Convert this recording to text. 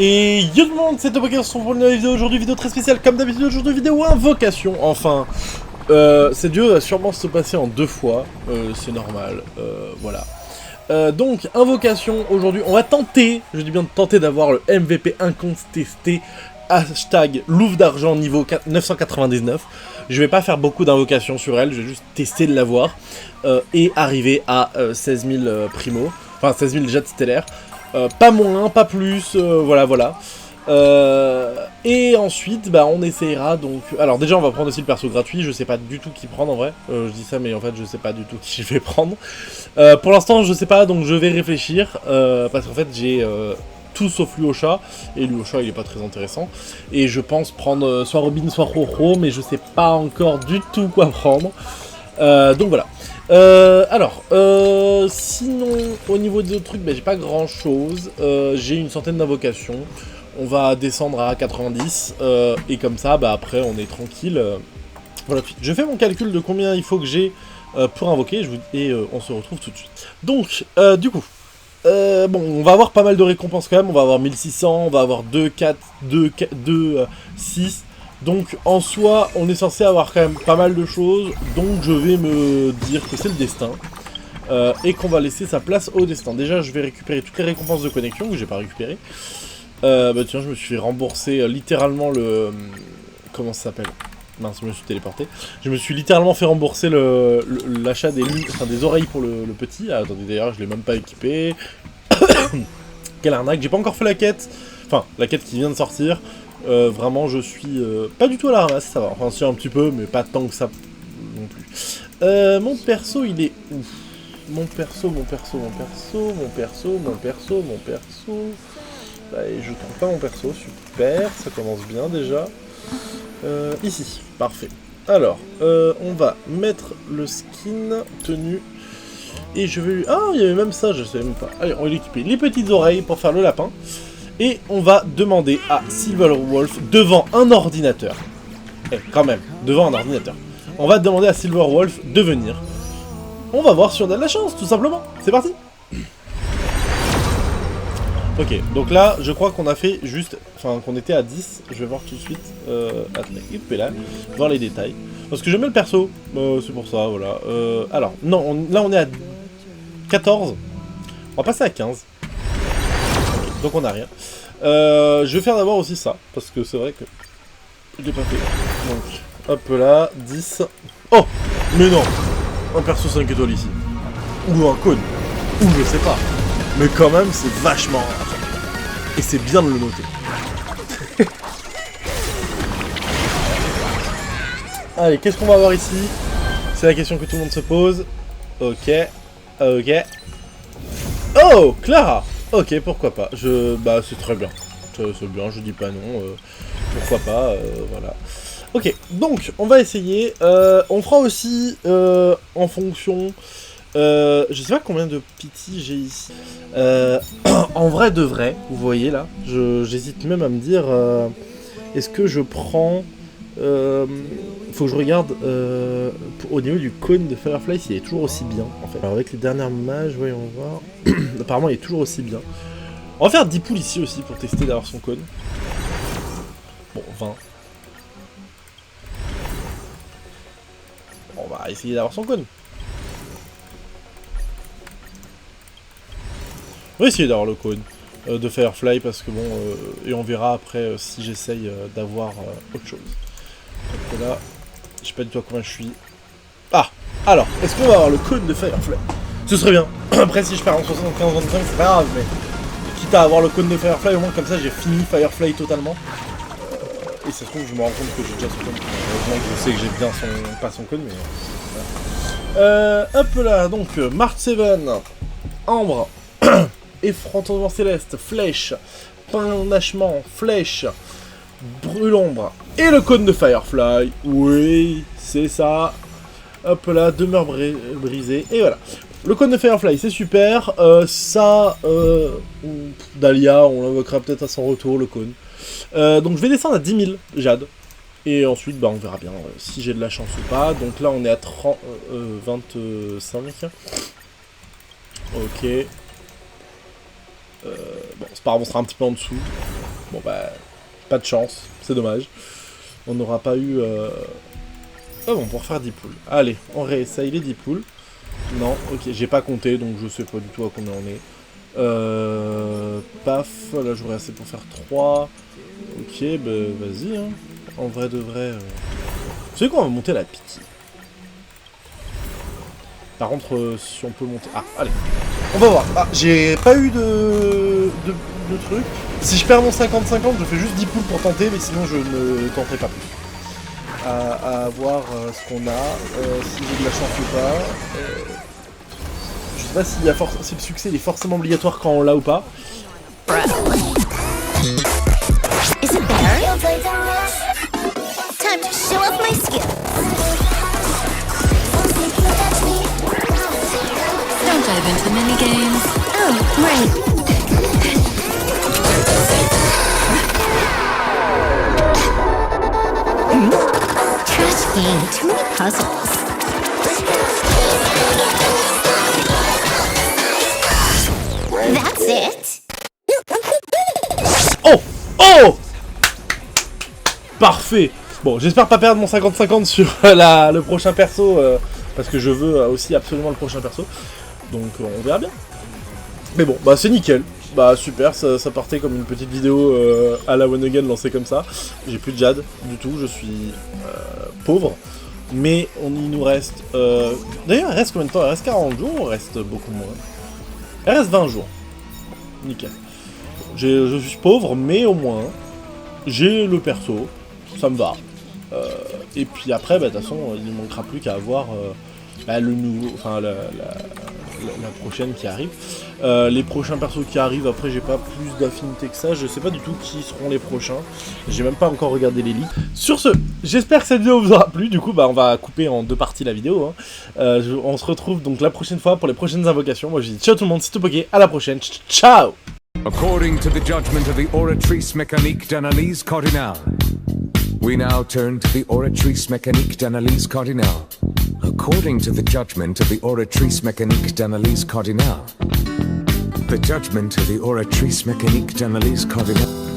Et yo tout le monde, c'est Topoké, on se retrouve pour une nouvelle vidéo aujourd'hui, vidéo très spéciale comme d'habitude aujourd'hui, vidéo invocation, enfin, cette vidéo va sûrement se passer en 2 fois, c'est normal, voilà. Donc, invocation, aujourd'hui, on va tenter, je dis bien tenter d'avoir le MVP incontesté, hashtag Louve d'argent niveau 999. Je vais pas faire beaucoup d'invocations sur elle, je vais juste tester de l'avoir, et arriver à 16 000 primo, enfin 16 000 jets stellaires. Pas moins, pas plus, voilà. Et ensuite, bah, on essayera donc... Alors déjà, on va prendre aussi le perso gratuit, je sais pas du tout qui prendre en vrai. Je dis ça, mais en fait, je sais pas du tout qui je vais prendre. Pour l'instant, je sais pas, donc je vais réfléchir, parce qu'en fait, j'ai tout sauf Luocha, et Luocha, il est pas très intéressant. Et je pense prendre soit Robin, soit Roro, mais je sais pas encore du tout quoi prendre. Donc voilà. Sinon, au niveau des autres trucs, bah, j'ai pas grand chose. J'ai une centaine d'invocations. On va descendre à 90. Et comme ça, bah, après, on est tranquille. Voilà. Je fais mon calcul de combien il faut que j'ai pour invoquer. Et on se retrouve tout de suite. Donc, du coup. Bon, on va avoir pas mal de récompenses quand même. On va avoir 1600, on va avoir 2, 4, 2, 6. Donc en soi, on est censé avoir quand même pas mal de choses, donc je vais me dire que c'est le destin, et qu'on va laisser sa place au destin. Déjà, je vais récupérer toutes les récompenses de connexion que j'ai pas récupérées. Bah tiens, je me suis fait rembourser littéralement le... Comment ça s'appelle? Mince, je me suis téléporté. Je me suis littéralement fait rembourser l'achat des oreilles pour le petit. Ah, attendez, d'ailleurs, je l'ai même pas équipé. Quelle arnaque, j'ai pas encore fait la quête. Enfin, la quête qui vient de sortir. Vraiment, je suis pas du tout à la ramasse, ça va. Enfin, si un petit peu, mais pas tant que ça non plus. Mon perso, il est où? Mon perso. Bah, je trouve pas mon perso, super, ça commence bien déjà. Ici, parfait. Alors, on va mettre le skin tenue. Et je vais lui... Ah, il y avait même ça, je sais même pas. Allez, on va lui équiper les petites oreilles pour faire le lapin. Et on va demander à Silverwolf devant un ordinateur. Quand même, devant un ordinateur. On va demander à Silverwolf de venir. On va voir si on a de la chance, tout simplement. C'est parti. Ok, donc là, je crois qu'on a fait juste... Enfin, qu'on était à 10. Je vais voir tout de suite. Attendez, là, voir les détails. Parce que j'aime bien le perso. C'est pour ça, voilà. Alors, non, là on est à 14. On va passer à 15. Donc on a rien. Je vais faire d'abord aussi ça, parce que c'est vrai que je l'ai pas fait. Donc, hop là, 10. Oh, mais non, un perso 5 étoiles ici. Ou un cône. Ou je sais pas. Mais quand même, c'est vachement rare. Et c'est bien de le noter. Allez, qu'est-ce qu'on va avoir ici? C'est la question que tout le monde se pose. Ok. Oh, Clara. Ok, pourquoi pas. Bah, c'est très bien. C'est bien, je dis pas non. Pourquoi pas, voilà. Ok, donc, on va essayer. On fera aussi, en fonction... je sais pas combien de pity j'ai ici. En vrai de vrai, vous voyez là, j'hésite même à me dire... Est-ce que je prends... faut que je regarde au niveau du cône de Firefly s'il est toujours aussi bien en fait. Alors avec les dernières mages, voyons voir. Apparemment il est toujours aussi bien. On va faire 10 poules ici aussi pour tester d'avoir son cône. Bon, 20. On va essayer d'avoir son cône. On va essayer d'avoir le cône de Firefly parce que bon... et on verra après si j'essaye d'avoir autre chose. Donc là, je sais pas du tout à combien je suis. Ah, alors, est-ce qu'on va avoir le cône de Firefly? Ce serait bien. Après, si je perds en 75-25, c'est pas grave, mais quitte à avoir le cône de Firefly, au moins comme ça, j'ai fini Firefly totalement. Et ça se trouve, je me rends compte que j'ai déjà son cône. Heureusement que je sais que j'ai bien son... pas son cône, mais... Voilà. Hop là, donc, March 7, Ambre, Effrontement Céleste, Flèche, Panachement, Flèche, Brûlombre et le cône de Firefly. Oui, c'est ça. Hop là, demeure brisée. Et voilà. Le cône de Firefly, c'est super. Dahlia, on l'invoquera peut-être à son retour, le cône. Donc je vais descendre à 10 000 jade. Et ensuite, bah, on verra bien si j'ai de la chance ou pas. Donc là, on est à 25. Ok. Bon, c'est pas grave, on sera un petit peu en dessous. Bon bah, pas de chance, c'est dommage. On n'aura pas eu... Ah bon, pour faire 10 poules. Allez, on réessaye les 10 poules. Non, ok, j'ai pas compté, donc je sais pas du tout à combien on est. Paf, là j'aurais assez pour faire 3. Ok, bah vas-y, hein. En vrai de vrai... Vous savez quoi, on va monter la pitié. Par contre, si on peut monter... Ah, allez. On va voir. Ah, j'ai pas eu de truc. Si je perds mon 50-50, je fais juste 10 poules pour tenter, mais sinon je ne tenterai pas plus. À voir ce qu'on a, si j'ai de la chance ou pas. Je sais pas si le succès il est forcément obligatoire quand on l'a ou pas. Is it better? Time to show off my skill. Don't dive into mini games. Oh, right. Trash game. Too many puzzles. That's it. Oh! Oh! Parfait! Bon, j'espère pas perdre mon 50-50 sur le prochain perso, parce que je veux aussi absolument le prochain perso. Donc on verra bien. Mais bon, bah c'est nickel. Bah super, ça partait comme une petite vidéo à la One Again lancée comme ça. J'ai plus de jade du tout, je suis pauvre. Mais il nous reste... D'ailleurs, il reste combien de temps? Il reste 40 jours ou il reste beaucoup moins? Il reste 20 jours. Nickel. Je suis pauvre, mais au moins, j'ai le perso. Ça me va. Et puis après, bah, de toute façon, il ne manquera plus qu'à avoir le nouveau... Enfin, la prochaine qui arrive. Les prochains persos qui arrivent, après j'ai pas plus d'affinité que ça, je sais pas du tout qui seront les prochains, j'ai même pas encore regardé les leaks. Sur ce, j'espère que cette vidéo vous aura plu, du coup bah on va couper en 2 parties la vidéo, hein. On se retrouve donc la prochaine fois pour les prochaines invocations. Moi je dis ciao tout le monde, c'était Poké, à la prochaine, ciao. According to the judgment of the Oratrice Mécanique d'Analyse Cardinale, we now turn to the Oratrice Mécanique d'Analyse Cardinale. According to the judgment of the Oratrice Mécanique d'Analyse Cardinale. The judgment of the Oratrice Mécanique d'Analyse Cardinale.